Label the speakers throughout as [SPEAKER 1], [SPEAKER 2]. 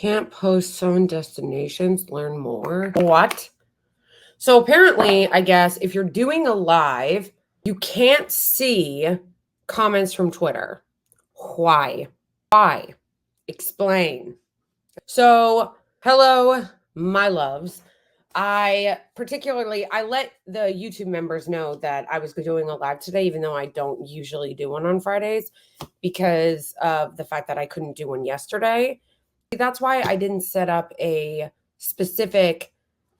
[SPEAKER 1] Can't post 7 destinations, learn more. What? So apparently, I guess if you're doing a live, you can't see comments from Twitter. Why? Why? Explain. So, hello, my loves. I let the YouTube members know that I was doing a live today, even though I don't usually do one on Fridays because of the fact that I couldn't do one yesterday. That's why I didn't set up a specific,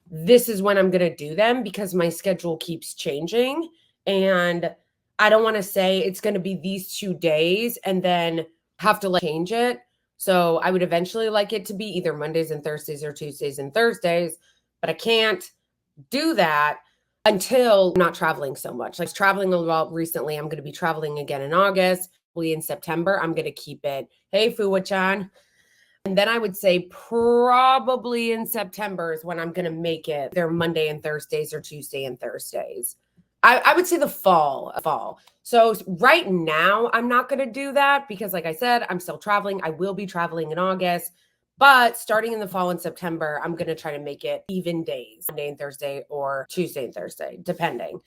[SPEAKER 1] this is when I'm going to do them, because my schedule keeps changing. And I don't want to say it's going to be these 2 days and then have to change it. So I would eventually like it to be either Mondays and Thursdays or Tuesdays and Thursdays, but I can't do that until I'm not traveling so much. Like traveling a lot recently. I'm going to be traveling again in August. In September, I'm going to keep it. Hey, Fuwa-chan. And then I would say probably in September is when I'm going to make it. They're Monday and Thursdays or Tuesday and Thursdays. I would say the fall. So right now, I'm not going to do that because, like I said, I'm still traveling. I will be traveling in August. But starting in the fall in September, I'm going to try to make it even days, Monday and Thursday or Tuesday and Thursday, depending.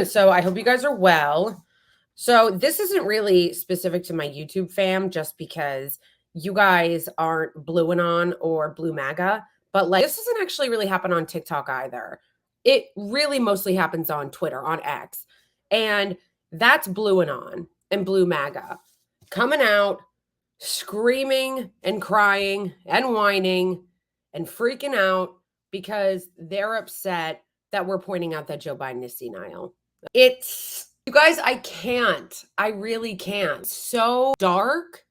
[SPEAKER 1] So I hope you guys are well. So this isn't really specific to my YouTube fam, just because you guys aren't BlueAnon or Blue MAGA, but like this doesn't actually really happen on TikTok either. It really mostly happens on Twitter, on X. And that's BlueAnon and Blue MAGA coming out, screaming and crying and whining and freaking out because they're upset that we're pointing out that Joe Biden is senile. You guys, I really can't. It's so dark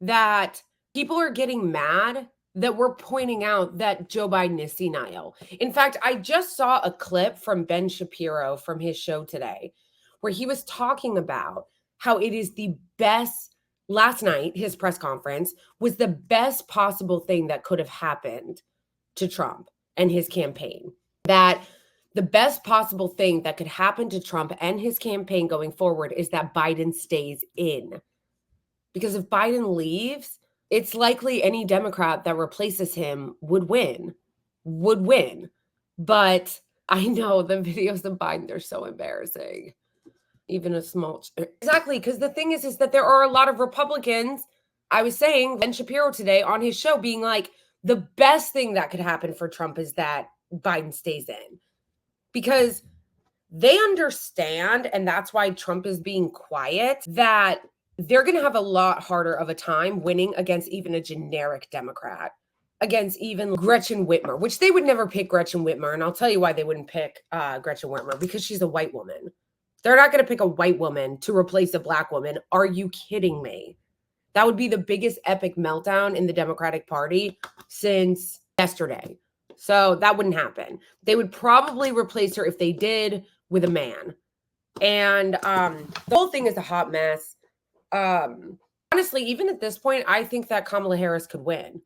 [SPEAKER 1] that people are getting mad that we're pointing out that Joe Biden is senile. In fact, I just saw a clip from Ben Shapiro from his show today where he was talking about how it is the best, last night, his press conference was the best possible thing that could have happened to Trump and his campaign. That the best possible thing that could happen to Trump and his campaign going forward is that Biden stays in. Because if Biden leaves, it's likely any Democrat that replaces him would win. But I know the videos of Biden, they're so embarrassing. Even a small. Exactly. Because the thing is that there are a lot of Republicans. I was saying Ben Shapiro today on his show being like, the best thing that could happen for Trump is that Biden stays in. Because they understand, and that's why Trump is being quiet, that they're going to have a lot harder of a time winning against even a generic Democrat, against even Gretchen Whitmer, which they would never pick Gretchen Whitmer. And I'll tell you why they wouldn't pick Gretchen Whitmer, because she's a white woman. They're not going to pick a white woman to replace a black woman. Are you kidding me? That would be the biggest epic meltdown in the Democratic Party since yesterday. So that wouldn't happen. They would probably replace her, if they did, with a man. And the whole thing is a hot mess. Honestly, even at this point, I think that Kamala Harris could win.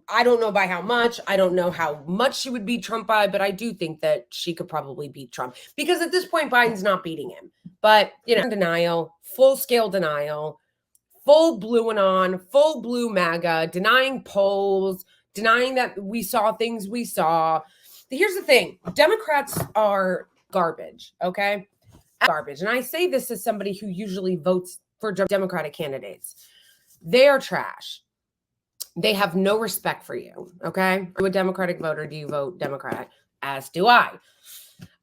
[SPEAKER 1] I don't know by how much. I don't know how much she would beat Trump by, but I do think that she could probably beat Trump. Because at this point, Biden's not beating him. But, denial, full-scale denial, full BlueAnon, full Blue MAGA, denying polls, denying that we saw things we saw. Here's the thing. Democrats are garbage, okay? Garbage. And I say this as somebody who usually votes for Democratic candidates. They are trash. They have no respect for you, okay? Are you a Democratic voter? Do you vote Democrat? As do I.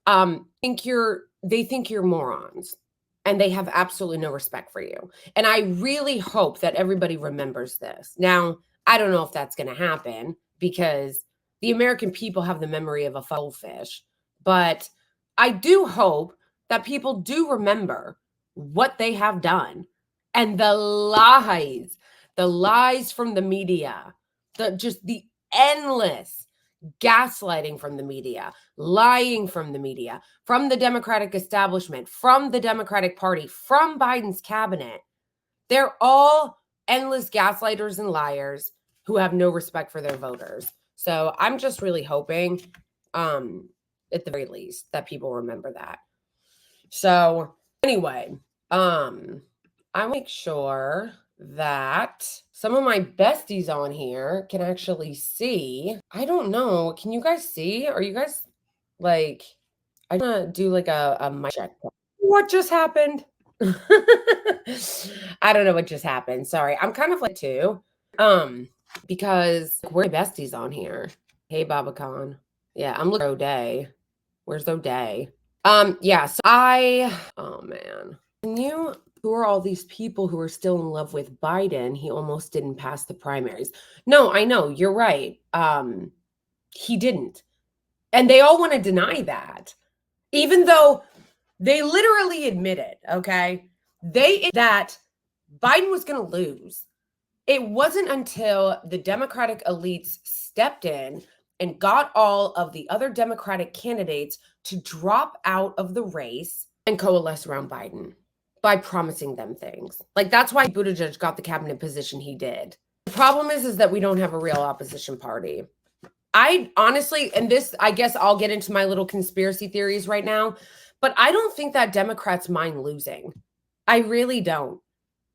[SPEAKER 1] They think you're morons. And they have absolutely no respect for you. And I really hope that everybody remembers this. Now, I don't know if that's going to happen because the American people have the memory of a goldfish. But I do hope that people do remember what they have done and the lies from the media, the endless gaslighting from the media, lying from the media, from the Democratic establishment, from the Democratic Party, from Biden's cabinet. They're all endless gaslighters and liars who have no respect for their voters. So I'm just really hoping, at the very least, that people remember that. So anyway, I'll make sure that some of my besties on here can actually see. I don't know. Can you guys see? Are you guys like, I want to do like a mic check. What just happened? I don't know what just happened. Sorry. I'm kind of like too. Because we're besties on here. Hey, Baba Khan. Yeah, I'm looking at O'Day. Where's O'Day? Yeah, so oh man. Who are all these people who are still in love with Biden? He almost didn't pass the primaries. No, I know, you're right. He didn't. And they all want to deny that. Even though they literally admitted, okay? That Biden was going to lose. It wasn't until the Democratic elites stepped in and got all of the other Democratic candidates to drop out of the race and coalesce around Biden by promising them things. Like, that's why Buttigieg got the cabinet position he did. The problem is that we don't have a real opposition party. I honestly, and this, I guess I'll get into my little conspiracy theories right now, but I don't think that Democrats mind losing. I really don't.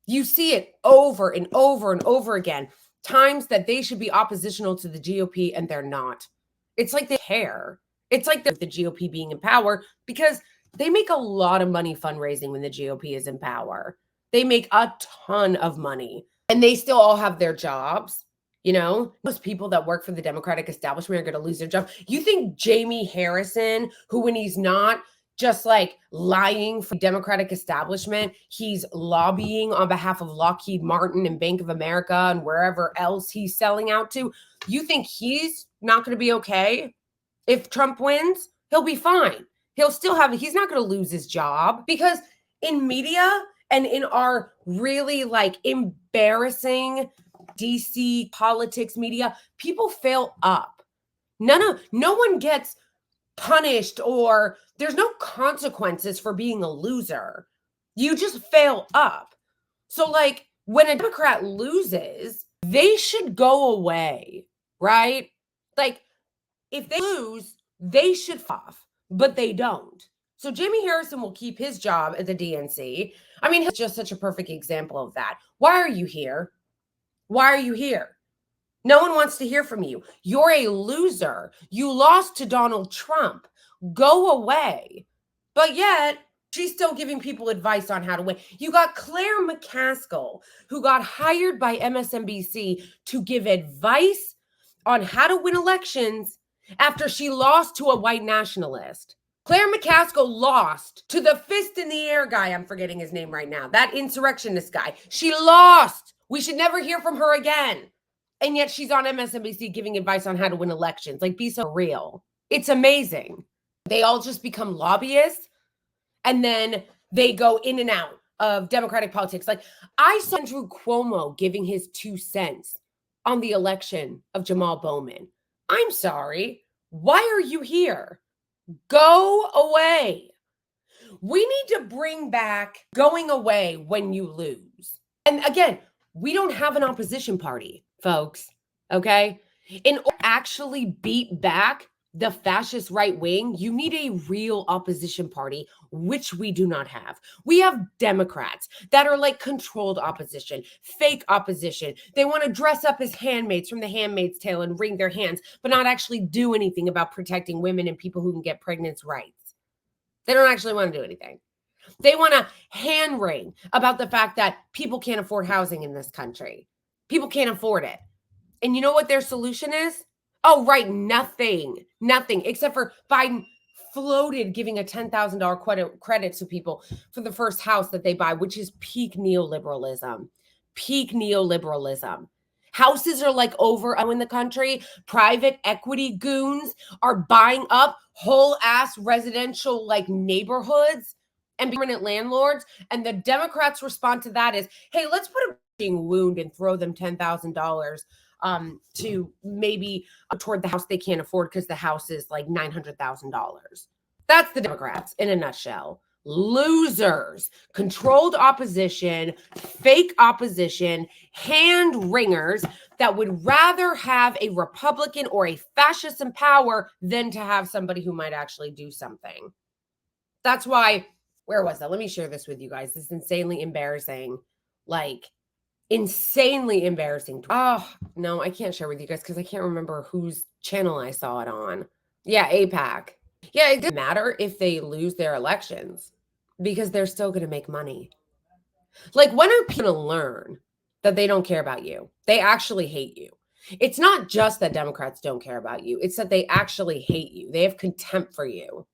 [SPEAKER 1] You see it over and over and over again, times that they should be oppositional to the GOP and they're not. It's like they care. It's like the GOP being in power because they make a lot of money fundraising when the GOP is in power. They make a ton of money and they still all have their jobs. You know, most people that work for the Democratic establishment are going to lose their job. You think Jamie Harrison, who when he's not just like lying for the Democratic establishment, he's lobbying on behalf of Lockheed Martin and Bank of America and wherever else he's selling out to, you think he's not going to be okay if Trump wins? He'll be fine. He's not going to lose his job because in media and in our really like embarrassing DC politics media, people fail up. No one gets punished or there's no consequences for being a loser. You just fail up. So like when a Democrat loses, they should go away, right? Like if they lose, they should off, but they don't. So Jamie Harrison will keep his job at the DNC. I mean, he's just such a perfect example of that. Why are you here? Why are you here? No one wants to hear from you. You're a loser. You lost to Donald Trump. Go away. But yet, she's still giving people advice on how to win. You got Claire McCaskill, who got hired by MSNBC to give advice on how to win elections after she lost to a white nationalist. Claire McCaskill lost to the fist in the air guy. I'm forgetting his name right now. That insurrectionist guy. She lost. We should never hear from her again. And yet she's on MSNBC giving advice on how to win elections. Like, be so real. It's amazing. They all just become lobbyists and then they go in and out of Democratic politics. Like, I saw Andrew Cuomo giving his 2 cents on the election of Jamal Bowman. I'm sorry. Why are you here? Go away. We need to bring back going away when you lose. And again, we don't have an opposition party, folks, okay? In order to actually beat back the fascist right wing, you need a real opposition party, which we do not have. We have Democrats that are like controlled opposition, fake opposition. They want to dress up as handmaids from The Handmaid's Tale and wring their hands, but not actually do anything about protecting women and people who can get pregnant's rights. They don't actually want to do anything. They want to hand wring about the fact that people can't afford housing in this country. People can't afford it. And you know what their solution is? Oh, right. Nothing, except for Biden floated giving a $10,000 credit to people for the first house that they buy, which is peak neoliberalism. Houses are like over in the country. Private equity goons are buying up whole ass residential like neighborhoods and permanent landlords. And the Democrats' response to that is, hey, let's put a wound and throw them $10,000 to maybe toward the house they can't afford because the house is like $900,000. That's the Democrats in a nutshell. Losers, controlled opposition, fake opposition, hand wringers that would rather have a Republican or a fascist in power than to have somebody who might actually do something. That's why, where was that? Let me share this with you guys. This is insanely embarrassing. Like, Insanely embarrassing. Oh, no, I can't share with you guys because I can't remember whose channel I saw it on. Yeah, AIPAC. Yeah, it doesn't matter if they lose their elections because they're still going to make money. Like, when are people going to learn that they don't care about you? They actually hate you. It's not just that Democrats don't care about you. It's that they actually hate you. They have contempt for you.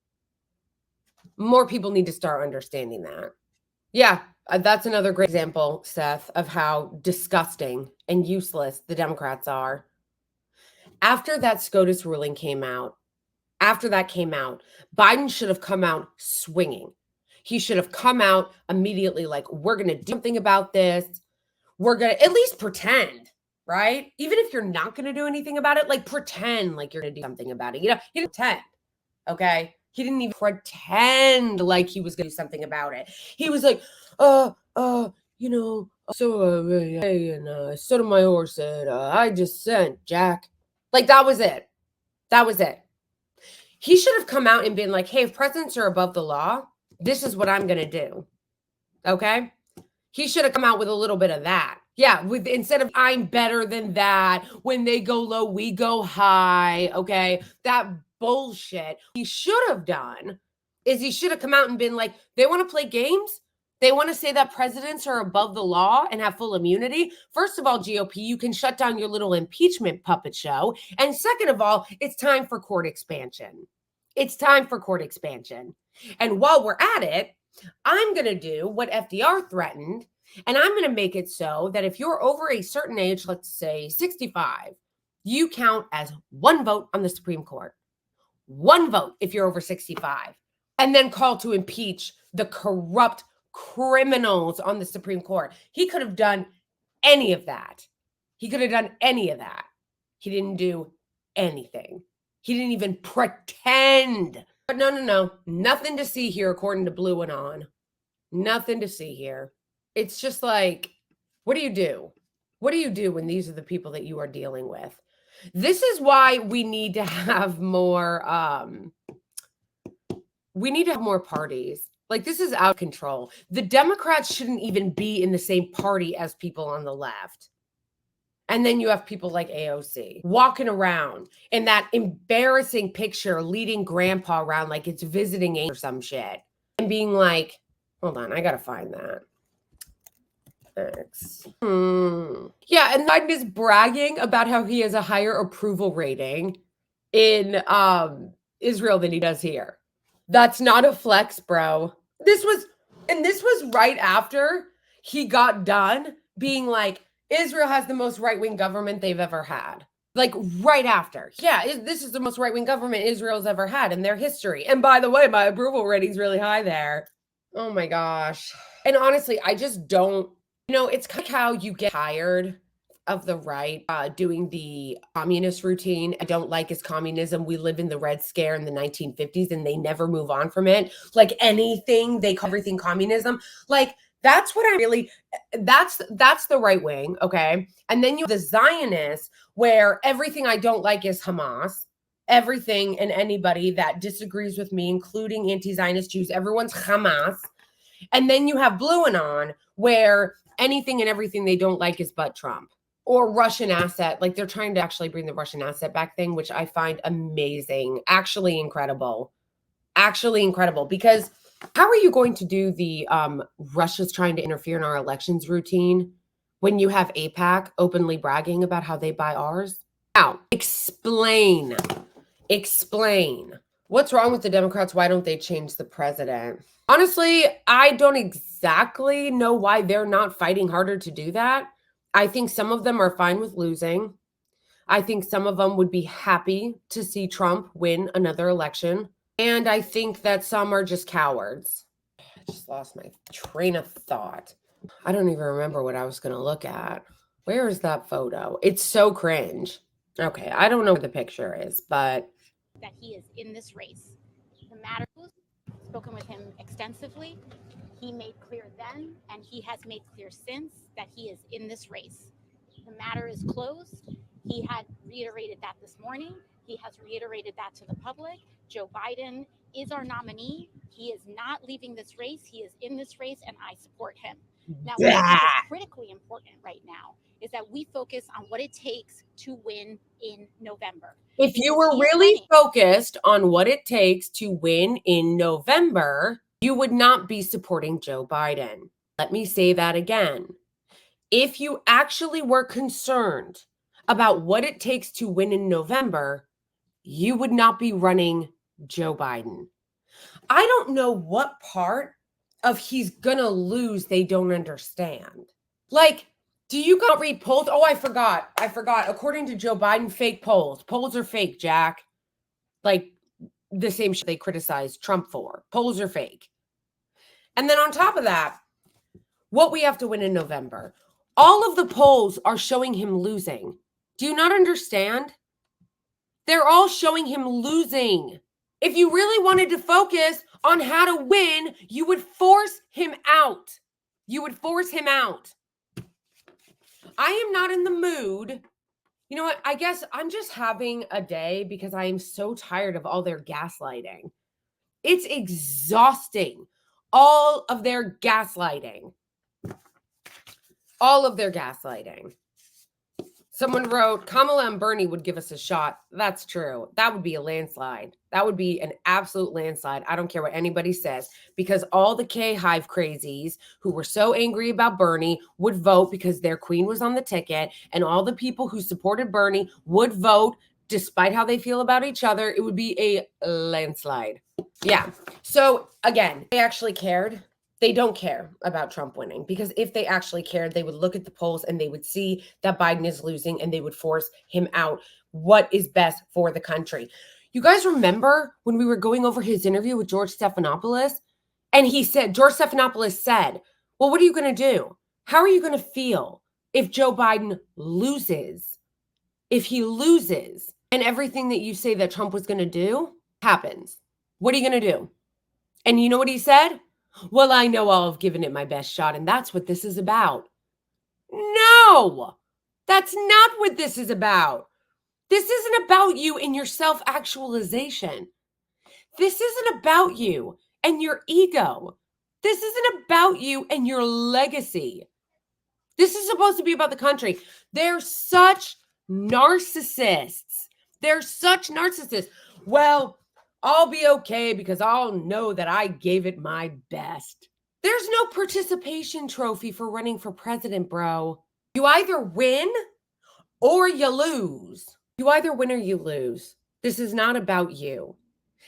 [SPEAKER 1] More people need to start understanding that. Yeah, that's another great example, Seth, of how disgusting and useless the Democrats are. After that SCOTUS ruling came out, Biden should have come out swinging. He should have come out immediately like, we're going to do something about this. We're going to at least pretend, right? Even if you're not going to do anything about it, like pretend like you're going to do something about it. You know, he didn't pretend, okay? He didn't even pretend like he was going to do something about it. He was like, you know, hey, and Sotomayor said, I just sent Jack. Like, that was it. That was it. He should have come out and been like, hey, if presidents are above the law, this is what I'm going to do. Okay? He should have come out with a little bit of that. Yeah, with instead of I'm better than that. When they go low, we go high. Okay? That bullshit. He should have done is he should have come out and been like, they want to play games? They want to say that presidents are above the law and have full immunity. First of all, GOP, you can shut down your little impeachment puppet show. And second of all, it's time for court expansion. It's time for court expansion. And while we're at it, I'm going to do what FDR threatened, and I'm going to make it so that if you're over a certain age, let's say 65, you count as one vote on the Supreme Court. One vote if you're over 65. And then call to impeach the corrupt criminals on the Supreme Court. He could have done any of that. He could have done any of that. He didn't do anything. He didn't even pretend. But no. Nothing to see here according to BlueAnon. Nothing to see here. It's just like, what do you do? What do you do when these are the people that you are dealing with? This is why we need to have more parties. Like, this is out of control. The Democrats shouldn't even be in the same party as people on the left. And then you have people like AOC walking around in that embarrassing picture, leading grandpa around like it's visiting or some shit. And being like, hold on, I got to find that. Thanks. Yeah, and Biden is bragging about how he has a higher approval rating in Israel than he does here. That's not a flex, bro. This was right after he got done being like, Israel has the most right-wing government they've ever had. Like, right after. Yeah, this is the most right-wing government Israel's ever had in their history. And by the way, my approval rating's really high there. Oh my gosh. And honestly, I just don't, it's kind of how you get tired of the right doing the communist routine. I don't like is communism. We live in the Red Scare in the 1950s and they never move on from it. Like anything, they call everything communism. Like, that's what that's the right wing, okay? And then you have the Zionists, where everything I don't like is Hamas. Everything and anybody that disagrees with me, including anti-Zionist Jews, everyone's Hamas. And then you have BlueAnon, where anything and everything they don't like is but Trump. Or Russian asset. Like, they're trying to actually bring the Russian asset back thing, which I find amazing. Actually incredible. Because how are you going to do the Russia's trying to interfere in our elections routine when you have AIPAC openly bragging about how they buy ours? Now, explain. What's wrong with the Democrats? Why don't they change the president? Honestly, I don't exactly know why they're not fighting harder to do that. I think some of them are fine with losing. I think some of them would be happy to see Trump win another election. And I think that some are just cowards. I just lost my train of thought. I don't even remember what I was going to look at. Where is that photo? It's so cringe. Okay, I don't know where the picture is, but...
[SPEAKER 2] that he is in this race. The matter was spoken with him extensively. He made clear then, and he has made clear since, that he is in this race. The matter is closed. He had reiterated that this morning. He has reiterated that to the public. Joe Biden is our nominee. He is not leaving this race. He is in this race, and I support him. Now, what I think is critically important right now is that we focus on what it takes to win in November.
[SPEAKER 1] If you were really focused on what it takes to win in November, you would not be supporting Joe Biden. Let me say that again. If you actually were concerned about what it takes to win in November, you would not be running Joe Biden. I don't know what part of he's gonna lose they don't understand. Like, do you not read polls? Oh, I forgot. According to Joe Biden, fake polls. Polls are fake, Jack. Like the same shit they criticized Trump for. Polls are fake. And then on top of that, what we have to win in November. All of the polls are showing him losing. Do you not understand? They're all showing him losing. If you really wanted to focus on how to win, you would force him out. You would force him out. I am not in the mood. You know what? I guess I'm just having a day because I am so tired of all their gaslighting. It's exhausting. All of their gaslighting. All of their gaslighting. Someone wrote, Kamala and Bernie would give us a shot. That's true. That would be a landslide. That would be an absolute landslide. I don't care what anybody says, because all the K-Hive crazies who were so angry about Bernie would vote because their queen was on the ticket, and all the people who supported Bernie would vote despite how they feel about each other. It would be a landslide. Yeah. So again, they actually cared. They don't care about Trump winning, because if they actually cared, they would look at the polls and they would see that Biden is losing and they would force him out. What is best for the country? You guys remember when we were going over his interview with George Stephanopoulos? And George Stephanopoulos said, well, what are you going to do? How are you going to feel if Joe Biden loses? If he loses and everything that you say that Trump was going to do happens, what are you going to do? And you know what he said? Well, I know I'll have given it my best shot, and that's what this is about. No, that's not what this is about. This isn't about you and your self-actualization. This isn't about you and your ego. This isn't about you and your legacy. This is supposed to be about the country. They're such narcissists. They're such narcissists. Well, I'll be okay because I'll know that I gave it my best. There's no participation trophy for running for president, bro. You either win or you lose. You either win or you lose. This is not about you.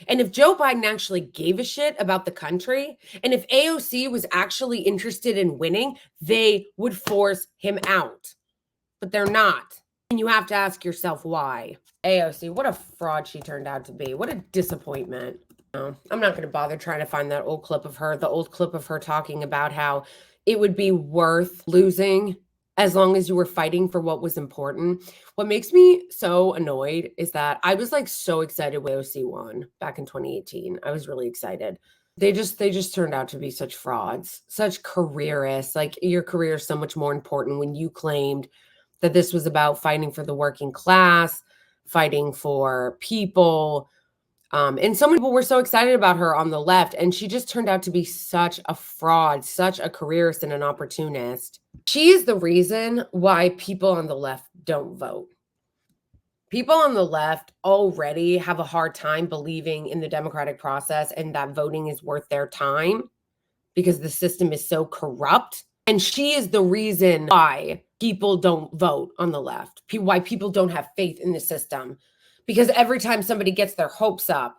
[SPEAKER 1] And if Joe Biden actually gave a shit about the country, and if AOC was actually interested in winning, they would force him out. But they're not. And you have to ask yourself why. AOC, what a fraud she turned out to be. What a disappointment. No, I'm not going to bother trying to find that old clip of her, the old clip of her talking about how it would be worth losing as long as you were fighting for what was important. What makes me so annoyed is that I was like so excited when AOC won back in 2018. I was really excited. They just turned out to be such frauds, such careerists. Like, your career is so much more important when you claimed that this was about fighting for the working class, fighting for people. And so many people were so excited about her on the left, and she just turned out to be such a fraud, such a careerist and an opportunist. She is the reason why people on the left don't vote. People on the left already have a hard time believing in the democratic process and that voting is worth their time because the system is so corrupt. And she is the reason why people don't vote on the left, why people don't have faith in the system. Because every time somebody gets their hopes up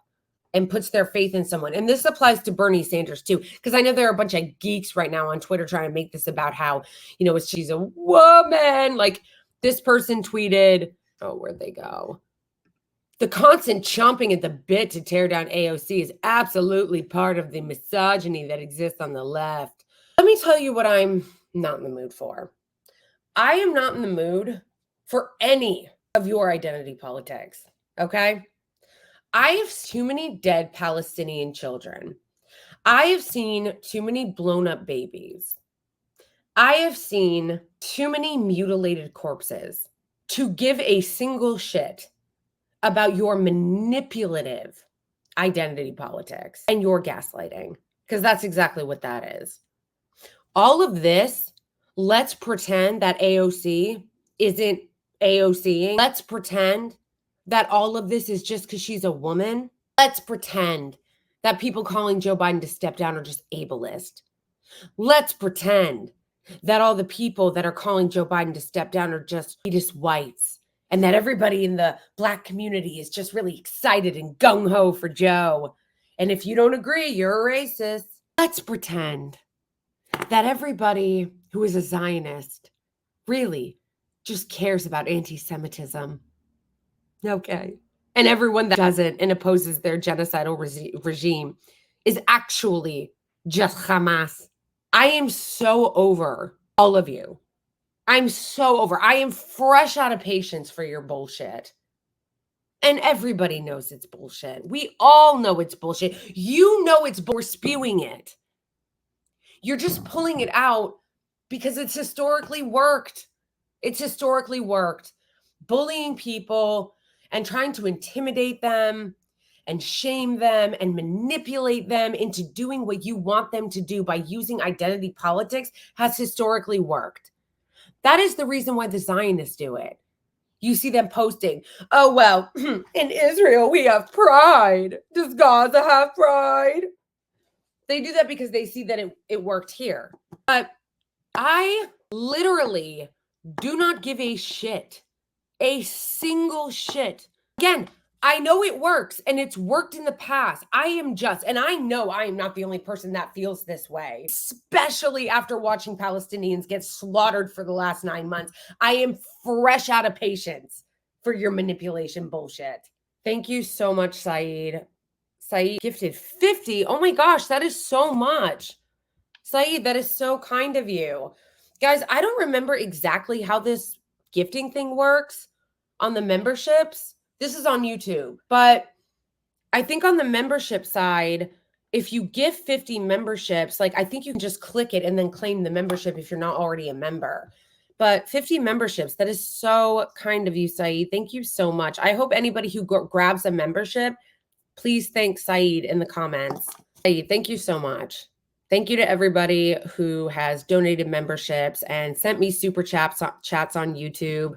[SPEAKER 1] and puts their faith in someone, and this applies to Bernie Sanders too, because I know there are a bunch of geeks right now on Twitter trying to make this about how, you know, she's a woman. Like, this person tweeted, oh, where'd they go? The constant chomping at the bit to tear down AOC is absolutely part of the misogyny that exists on the left. Let me tell you what I'm not in the mood for. I am not in the mood for any of your identity politics, okay? I have too many dead Palestinian children. I have seen too many blown up babies. I have seen too many mutilated corpses to give a single shit about your manipulative identity politics and your gaslighting, because that's exactly what that is. All of this, let's pretend that AOC isn't AOCing. Let's pretend that all of this is just because she's a woman. Let's pretend that people calling Joe Biden to step down are just ableist. Let's pretend that all the people that are calling Joe Biden to step down are just elitist whites, and that everybody in the Black community is just really excited and gung-ho for Joe. And if you don't agree, you're a racist. Let's pretend that everybody who is a Zionist really just cares about anti-Semitism. Okay. And everyone that doesn't and opposes their genocidal regime is actually just Hamas. I am so over all of you. I'm so over. I am fresh out of patience for your bullshit. And everybody knows it's bullshit. We all know it's bullshit. You know it's bullshit. We're spewing it. You're just pulling it out because it's historically worked. It's historically worked. Bullying people and trying to intimidate them and shame them and manipulate them into doing what you want them to do by using identity politics has historically worked. That is the reason why the Zionists do it. You see them posting, oh, well, in Israel, we have pride. Does Gaza have pride? They do that because they see that it worked here. But I literally do not give a shit. A single shit. Again, I know it works and it's worked in the past. And I know I am not the only person that feels this way, especially after watching Palestinians get slaughtered for the last 9 months. I am fresh out of patience for your manipulation bullshit. Thank you so much, Saeed. Saeed gifted 50. Oh my gosh, that is so much. Saeed, that is so kind of you. Guys, I don't remember exactly how this gifting thing works on the memberships. This is on YouTube, but I think on the membership side, if you give 50 memberships, like I think you can just click it and then claim the membership if you're not already a member. But 50 memberships, that is so kind of you, Saeed. Thank you so much. I hope anybody who grabs a membership, please thank Saeed in the comments. Saeed, thank you so much. Thank you to everybody who has donated memberships and sent me super chats on YouTube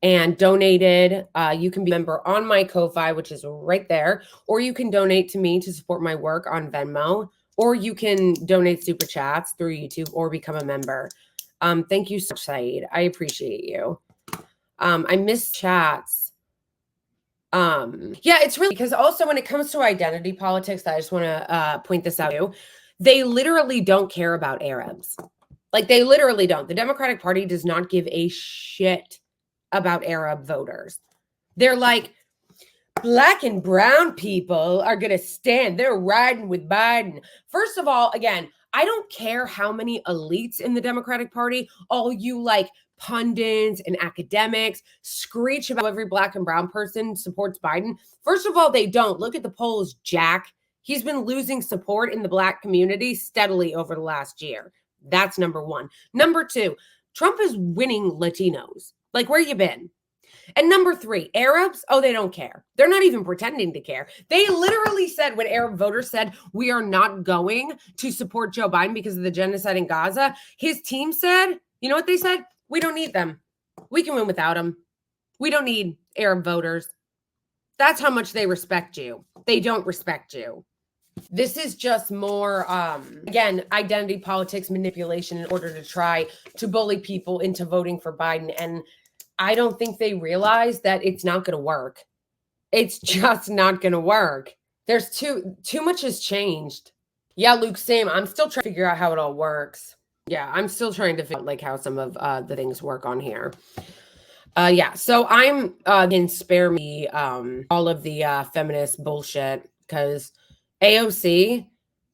[SPEAKER 1] and donated. You can be a member on my Ko-Fi, which is right there, or you can donate to me to support my work on Venmo, or you can donate super chats through YouTube or become a member. Thank you so much, Saeed. I appreciate you. I miss chats. Yeah, it's really because also when it comes to identity politics, I just want to point this out too. They literally don't care about Arabs. Like they literally don't. The Democratic Party does not give a shit about Arab voters. They're like, Black and brown people are going to stand. They're riding with Biden. First of all, again, I don't care how many elites in the Democratic Party, all you like pundits and academics screech about every Black and brown person supports Biden. First of all, they don't. Look at the polls, Jack. He's been losing support in the Black community steadily over the last year. That's number one. Number two, Trump is winning Latinos. Like, where you been? And number three, Arabs, oh, they don't care. They're not even pretending to care. They literally said when Arab voters said, we are not going to support Joe Biden because of the genocide in Gaza, his team said, you know what they said? We don't need them. We can win without them. We don't need Arab voters. That's how much they respect you. They don't respect you. This is just more, again, identity politics manipulation in order to try to bully people into voting for Biden. And I don't think they realize that it's not going to work. It's just not going to work. There's too much has changed. Yeah, Luke, same. I'm still trying to figure out how it all works. Yeah, I'm still trying to figure out like how some of the things work on here. Yeah, so I'm in spare me all of the feminist bullshit because AOC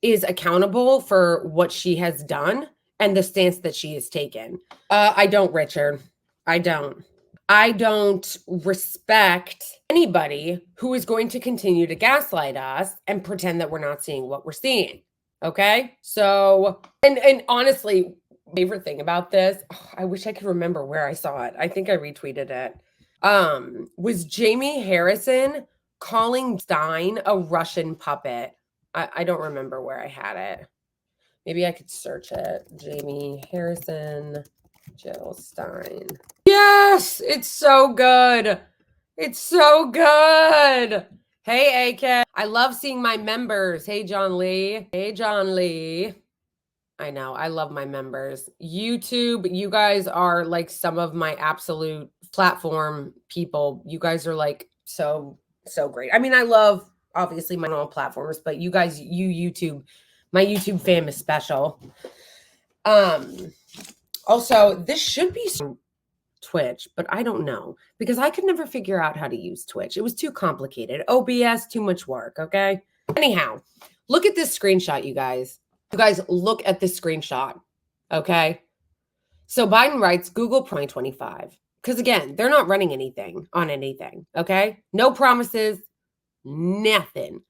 [SPEAKER 1] is accountable for what she has done and the stance that she has taken. I don't, Richard. I don't. I don't respect anybody who is going to continue to gaslight us and pretend that we're not seeing what we're seeing. Okay? So, and honestly, favorite thing about this, I wish I could remember where I saw it. I think I retweeted it. Was Jamie Harrison calling Stein a Russian puppet. I don't remember where I had it. Maybe I could search it. Jamie Harrison, Jill Stein. Yes, it's so good. It's so good. Hey, AK. I love seeing my members. Hey, John Lee. Hey, John Lee. I know. I love my members. YouTube, you guys are like some of my absolute platform people. You guys are like so great. I mean, I love obviously my own platforms, but you guys, YouTube, my YouTube fam is special. Also, this should be Twitch, but I don't know because I could never figure out how to use Twitch. It was too complicated. OBS, too much work. Okay. Anyhow, look at this screenshot, you guys. You guys look at this screenshot. Okay. So Biden writes Google 2025 because again, they're not running anything on anything. Okay. No promises, nothing.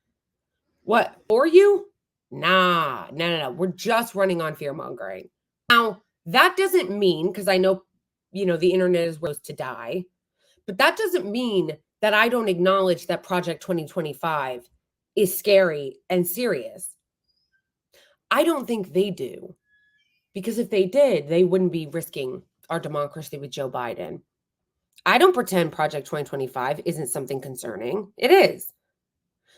[SPEAKER 1] What for you? Nah, no. We're just running on fear mongering. Now, that doesn't mean, because I know, the internet is supposed to die, but that doesn't mean that I don't acknowledge that Project 2025 is scary and serious. I don't think they do, because if they did, they wouldn't be risking our democracy with Joe Biden. I don't pretend Project 2025 isn't something concerning. It is.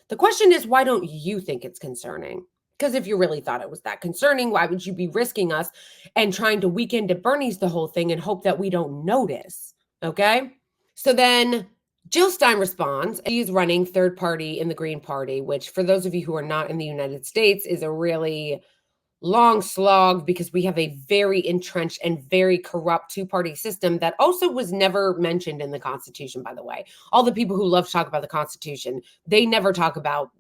[SPEAKER 1] The question is, why don't you think it's concerning? Because if you really thought it was that concerning, why would you be risking us and trying to weekend at Bernie's the whole thing and hope that we don't notice? Okay. So then Jill Stein responds. She's running third party in the Green Party, which for those of you who are not in the United States is a really long slog because we have a very entrenched and very corrupt two-party system that also was never mentioned in the Constitution, by the way. All the people who love to talk about the Constitution, they never talk about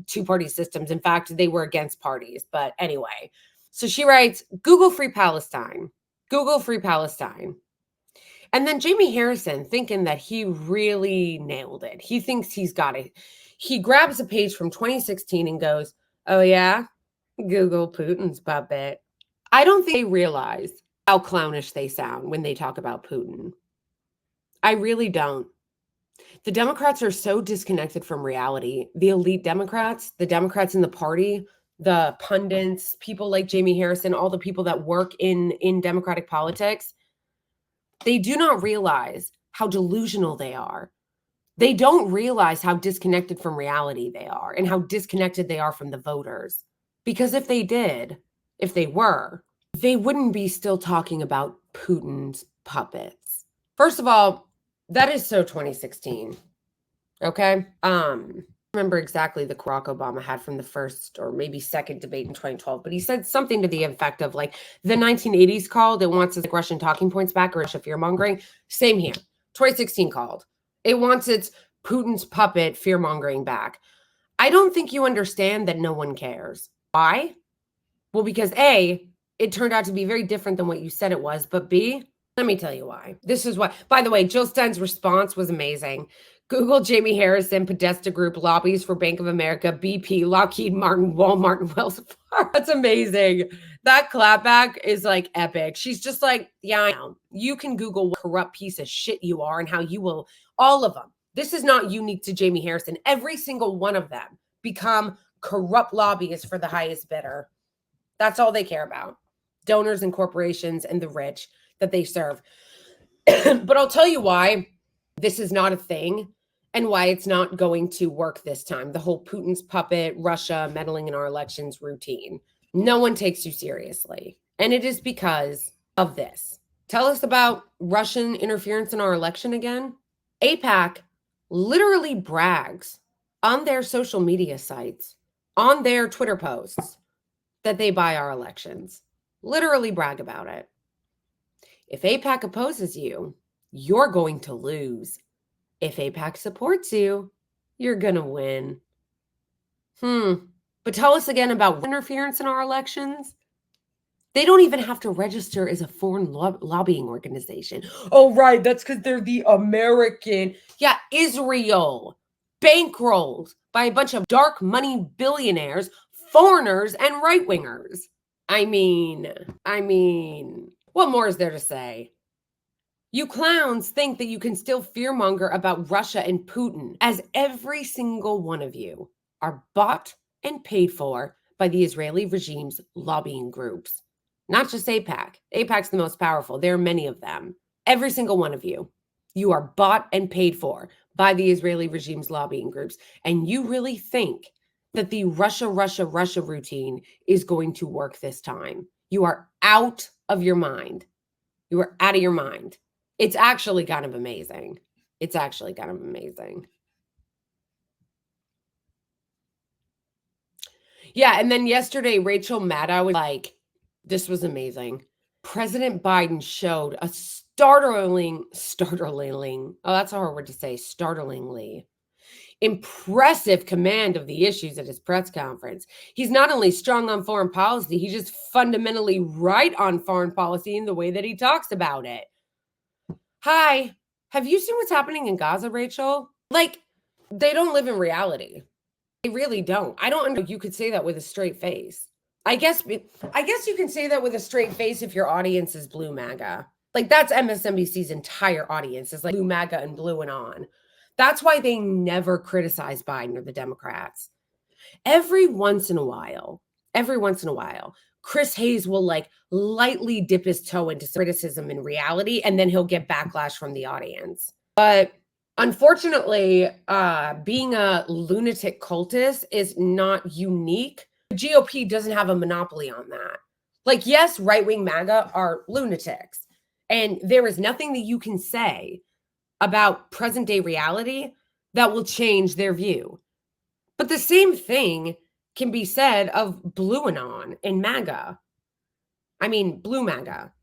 [SPEAKER 1] two-party systems. In fact, they were against parties. But anyway, so she writes, Google Free Palestine. Google Free Palestine. And then Jamie Harrison, thinking that he really nailed it. He thinks he's got it. He grabs a page from 2016 and goes, oh yeah? Google Putin's puppet. I don't think they realize how clownish they sound when they talk about Putin. I really don't. The Democrats are so disconnected from reality. The elite Democrats, the Democrats in the party, the pundits, people like Jamie Harrison, all the people that work in Democratic politics, they do not realize how delusional they are. They don't realize how disconnected from reality they are and how disconnected they are from the voters. Because if they did, if they were, they wouldn't be still talking about Putin's puppets. First of all, that is so 2016. Okay. I remember exactly the Barack Obama had from the first or maybe second debate in 2012, but he said something to the effect of like the 1980s called, it wants its Russian talking points back or Russia fear mongering. Same here. 2016 called. It wants its Putin's puppet fear mongering back. I don't think you understand that no one cares. Why? Well, because A, it turned out to be very different than what you said it was, but B, let me tell you why. This is why. By the way, Jill Stein's response was amazing. Google Jamie Harrison, Podesta Group, lobbies for Bank of America, BP, Lockheed Martin, Walmart, and Wells Fargo. That's amazing. That clapback is like epic. She's just like, yeah, I know. You can Google what corrupt piece of shit you are and how you will, all of them. This is not unique to Jamie Harrison. Every single one of them become corrupt lobbyists for the highest bidder. That's all they care about. Donors and corporations and the rich that they serve. But I'll tell you why this is not a thing and why it's not going to work this time. The whole Putin's puppet, Russia meddling in our elections routine. No one takes you seriously. And it is because of this. Tell us about Russian interference in our election again. AIPAC literally brags on their social media sites, on their Twitter posts, that they buy our elections. Literally brag about it. If AIPAC opposes you, you're going to lose. If AIPAC supports you, you're going to win. But tell us again about interference in our elections. They don't even have to register as a foreign lobbying organization. Oh, right. That's because they're the American. Yeah, Israel. Bankrolled by a bunch of dark money billionaires, foreigners, and right-wingers. I mean, what more is there to say? You clowns think that you can still fearmonger about Russia and Putin, as every single one of you are bought and paid for by the Israeli regime's lobbying groups. Not just AIPAC. AIPAC's the most powerful. There are many of them. Every single one of you. You are bought and paid for by the Israeli regime's lobbying groups. And you really think that the Russia routine is going to work this time. You are out of your mind. You are out of your mind. It's actually kind of amazing. It's actually kind of amazing. Yeah, and then yesterday, Rachel Maddow was like, this was amazing. President Biden showed a startlingly, oh, that's a hard word to say, startlingly impressive command of the issues at his press conference. He's not only strong on foreign policy, he's just fundamentally right on foreign policy in the way that he talks about it. Hi, have you seen what's happening in Gaza, Rachel? Like, they don't live in reality. They really don't. I don't know. You could say that with a straight face. I guess you can say that with a straight face if your audience is Blue MAGA. Like, that's MSNBC's entire audience is like Blue MAGA and BlueAnon. That's why they never criticize Biden or the Democrats. Every once in a while, Chris Hayes will like lightly dip his toe into criticism in reality, and then he'll get backlash from the audience. But unfortunately, being a lunatic cultist is not unique. The GOP doesn't have a monopoly on that. Like, yes, right-wing MAGA are lunatics, and there is nothing that you can say about present-day reality that will change their view. But the same thing can be said of BlueAnon and MAGA. I mean, Blue MAGA.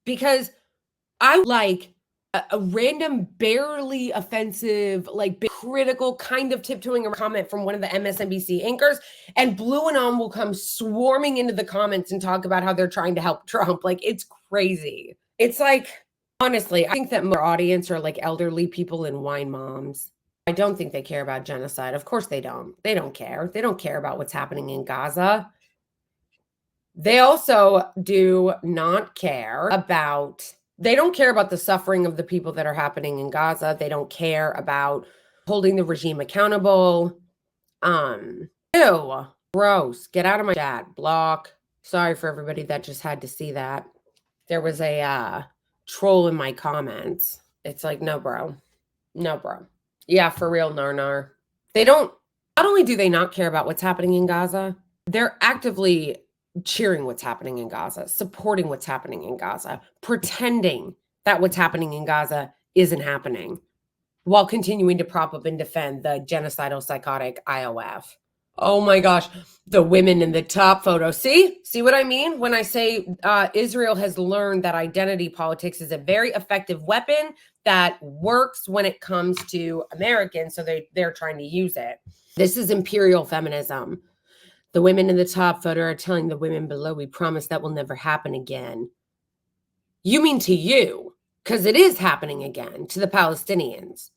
[SPEAKER 1] Because I like a random, barely offensive, like critical kind of tiptoeing around comment from one of the MSNBC anchors, and BlueAnon will come swarming into the comments and talk about how they're trying to help Trump. Like, it's crazy. It's like, honestly, I think that more audience are like elderly people and wine moms. I don't think they care about genocide. Of course they don't. They don't care. They don't care about what's happening in Gaza. They also do not care about, they don't care about the suffering of the people that are happening in Gaza. They don't care about holding the regime accountable. Ew, gross. Get out of my chat. Block. Sorry for everybody that just had to see that. There was a troll in my comments. It's like, no, bro. No, bro. Yeah, for real, Narnar. They don't, not only do they not care about what's happening in Gaza, they're actively cheering what's happening in Gaza, supporting what's happening in Gaza, pretending that what's happening in Gaza isn't happening, while continuing to prop up and defend the genocidal, psychotic IOF. Oh my gosh, the women in the top photo. See what I mean when I say Israel has learned that identity politics is a very effective weapon that works when it comes to Americans, so they're trying to use it. This is imperial feminism. The women in the top photo are telling the women below, we promise that will never happen again. You mean to you, because it is happening again to the Palestinians.